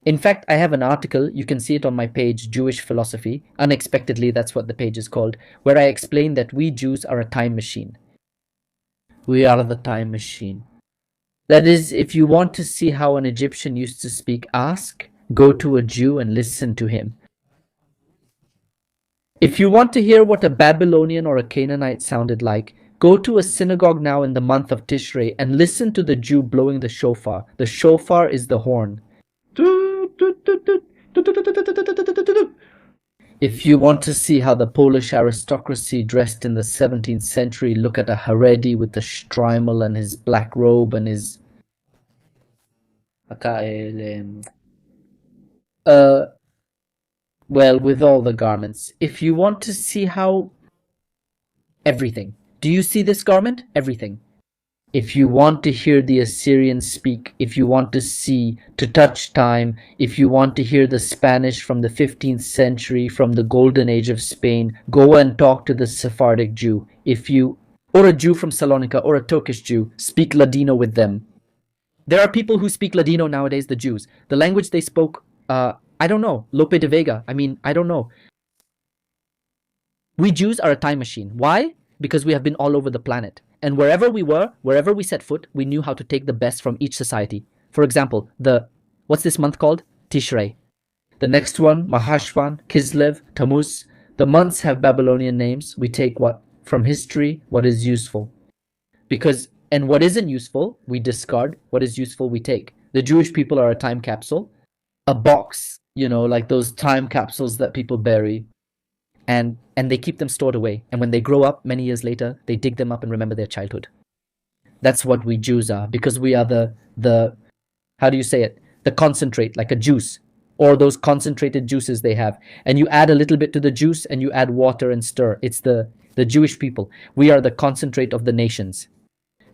In fact, I have an article, you can see it on my page, Jewish Philosophy. Unexpectedly, that's what the page is called, where I explain that we Jews are a time machine. We are the time machine. That is, if you want to see how an Egyptian used to speak, go to a Jew and listen to him. If you want to hear what a Babylonian or a Canaanite sounded like, go to a synagogue now in the month of Tishrei and listen to the Jew blowing the shofar. The shofar is the horn. If you want to see how the Polish aristocracy dressed in the 17th century look at a Haredi with the shtreimel and his black robe and his well, with all the garments. If you want to see how everything. Do you see this garment? Everything. If you want to hear the Assyrians speak, if you want to touch time, if you want to hear the Spanish from the 15th century, from the golden age of Spain, go and talk to the Sephardic Jew. Or a Jew from Salonika, or a Turkish Jew, speak Ladino with them. There are people who speak Ladino nowadays, the Jews. The language they spoke, I don't know, Lope de Vega. I don't know. We Jews are a time machine. Why? Because we have been all over the planet. And wherever we set foot, we knew how to take the best from each society. For example, what's this month called? Tishrei. The next one, Mahashvan, Kislev, Tammuz. The months have Babylonian names. We take what? From history, what is useful. And what isn't useful, we discard. What is useful, we take. The Jewish people are a time capsule. A box, like those time capsules that people bury. And they keep them stored away. And when they grow up many years later, they dig them up and remember their childhood. That's what we Jews are, because we are the how do you say it? The concentrate, like a juice, or those concentrated juices they have. And you add a little bit to the juice and you add water and stir. It's the Jewish people. We are the concentrate of the nations.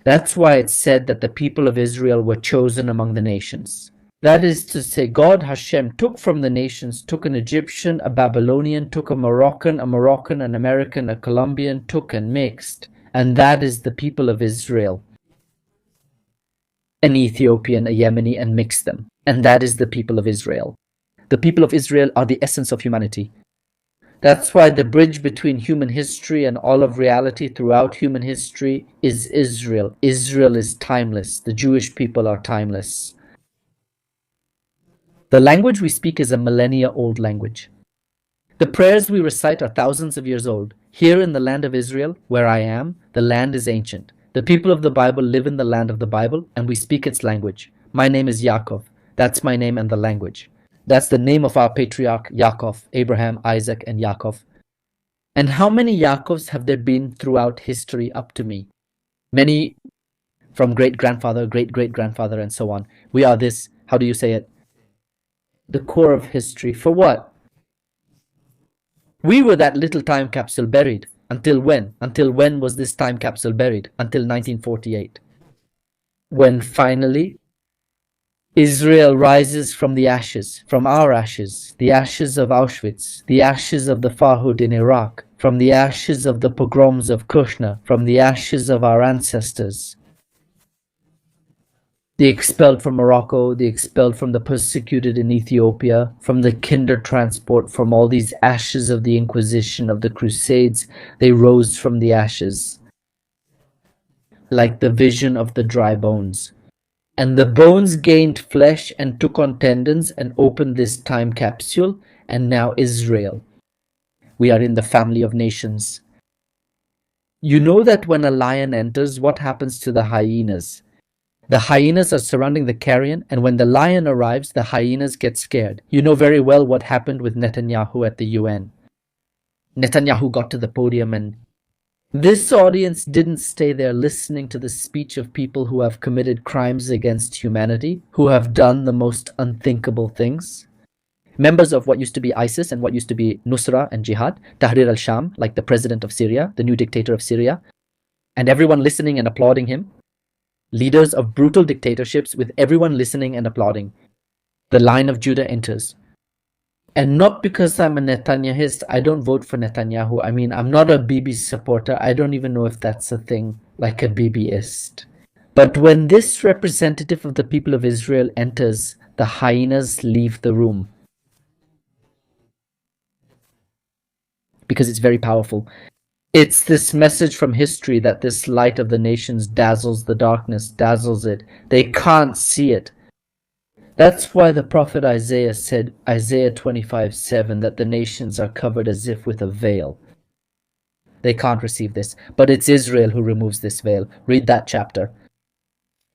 That's why it's said that the people of Israel were chosen among the nations. That is to say, God, Hashem, took from the nations, took an Egyptian, a Babylonian, took a Moroccan, an American, a Colombian, took and mixed. And that is the people of Israel. An Ethiopian, a Yemeni, and mixed them. And that is the people of Israel. The people of Israel are the essence of humanity. That's why the bridge between human history and all of reality throughout human history is Israel. Israel is timeless. The Jewish people are timeless. The language we speak is a millennia-old language. The prayers we recite are thousands of years old. Here in the land of Israel, where I am, the land is ancient. The people of the Bible live in the land of the Bible, and we speak its language. My name is Yaakov. That's my name and the language. That's the name of our patriarch, Yaakov, Abraham, Isaac, and Yaakov. And how many Yaakovs have there been throughout history up to me? Many from great-grandfather, great-great-grandfather, and so on. We are this, how do you say it? The core of history. For what? We were that little time capsule buried. Until when? Until when was this time capsule buried? Until 1948. When finally Israel rises from the ashes, from our ashes, the ashes of Auschwitz, the ashes of the Farhud in Iraq, from the ashes of the pogroms of Kushner, from the ashes of our ancestors. The expelled from Morocco, the expelled from the persecuted in Ethiopia, from the kinder transport, from all these ashes of the Inquisition, of the Crusades, they rose from the ashes, like the vision of the dry bones. And the bones gained flesh and took on tendons and opened this time capsule, and now Israel. We are in the family of nations. You know that when a lion enters, what happens to the hyenas? The hyenas are surrounding the carrion, and when the lion arrives, the hyenas get scared. You know very well what happened with Netanyahu at the UN. Netanyahu got to the podium, and this audience didn't stay there listening to the speech of people who have committed crimes against humanity, who have done the most unthinkable things. Members of what used to be ISIS and what used to be Nusra and Jihad, Tahrir al-Sham, like the president of Syria, the new dictator of Syria, and everyone listening and applauding him. Leaders of brutal dictatorships with everyone listening and applauding. The Lion of Judah enters. And not because I'm a Netanyahist, I don't vote for Netanyahu. I mean, I'm not a Bibi supporter. I don't even know if that's a thing, like a Bibiist. But when this representative of the people of Israel enters, the hyenas leave the room. Because it's very powerful. It's this message from history that this light of the nations dazzles the darkness, dazzles it. They can't see it. That's why the prophet Isaiah said, Isaiah 25:7, that the nations are covered as if with a veil. They can't receive this. But it's Israel who removes this veil. Read that chapter.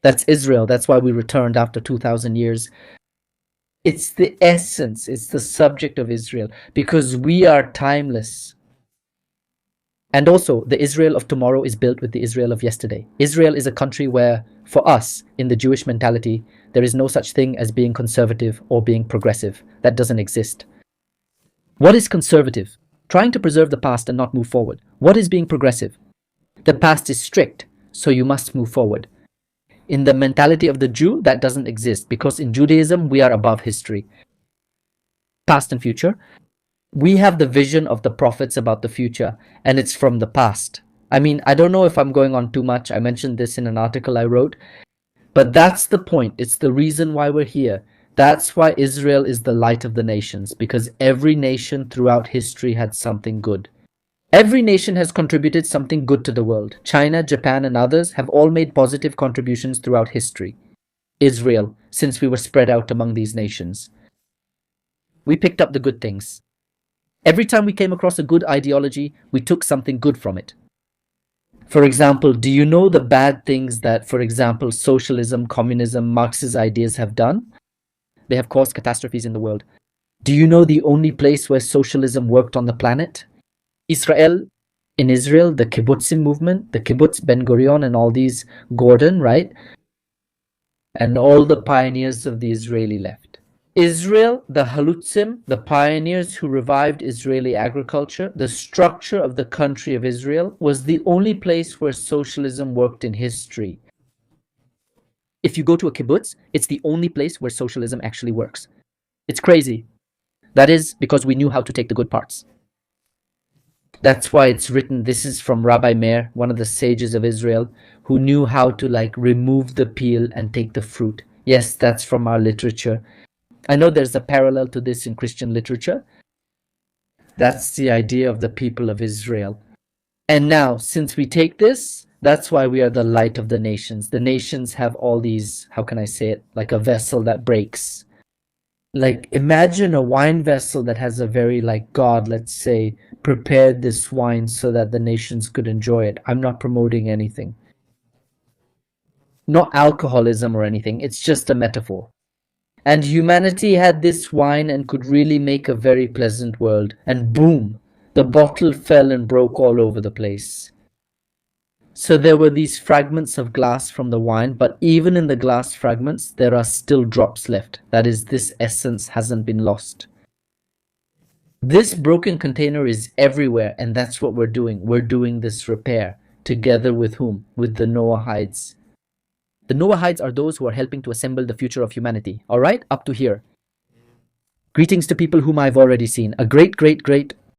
That's Israel. That's why we returned after 2,000 years. It's the essence. It's the subject of Israel. Because we are timeless. And also, the Israel of tomorrow is built with the Israel of yesterday. Israel is a country where, for us, in the Jewish mentality, there is no such thing as being conservative or being progressive. That doesn't exist. What is conservative? Trying to preserve the past and not move forward. What is being progressive? The past is strict, so you must move forward. In the mentality of the Jew, that doesn't exist, because in Judaism, we are above history. Past and future. We have the vision of the prophets about the future, and it's from the past. I mean, I don't know if I'm going on too much. I mentioned this in an article I wrote. But that's the point. It's the reason why we're here. That's why Israel is the light of the nations, because every nation throughout history had something good. Every nation has contributed something good to the world. China, Japan, and others have all made positive contributions throughout history. Israel, since we were spread out among these nations. We picked up the good things. Every time we came across a good ideology, we took something good from it. For example, do you know the bad things that, for example, socialism, communism, Marxist ideas have done? They have caused catastrophes in the world. Do you know the only place where socialism worked on the planet? Israel. In Israel, the Kibbutzim movement, the Kibbutz, Ben Gurion, and all these, Gordon, right? And all the pioneers of the Israeli left. Israel, the Halutzim, the pioneers who revived Israeli agriculture, the structure of the country of Israel, was the only place where socialism worked in history. If you go to a kibbutz, it's the only place where socialism actually works. It's crazy. That is because we knew how to take the good parts. That's why it's written, this is from Rabbi Meir, one of the sages of Israel, who knew how to remove the peel and take the fruit. Yes, that's from our literature. I know there's a parallel to this in Christian literature. That's the idea of the people of Israel. And now, since we take this, that's why we are the light of the nations. The nations have all these, how can I say it, like a vessel that breaks. Like, imagine a wine vessel that has a very, God, let's say, prepared this wine so that the nations could enjoy it. I'm not promoting anything. Not alcoholism or anything. It's just a metaphor. And humanity had this wine and could really make a very pleasant world. And boom, the bottle fell and broke all over the place. So there were these fragments of glass from the wine, but even in the glass fragments, there are still drops left. That is, this essence hasn't been lost. This broken container is everywhere, and that's what we're doing. We're doing this repair. Together with whom? With the Noahides. The Noahides are those who are helping to assemble the future of humanity. Alright, up to here. Greetings to people whom I've already seen. A great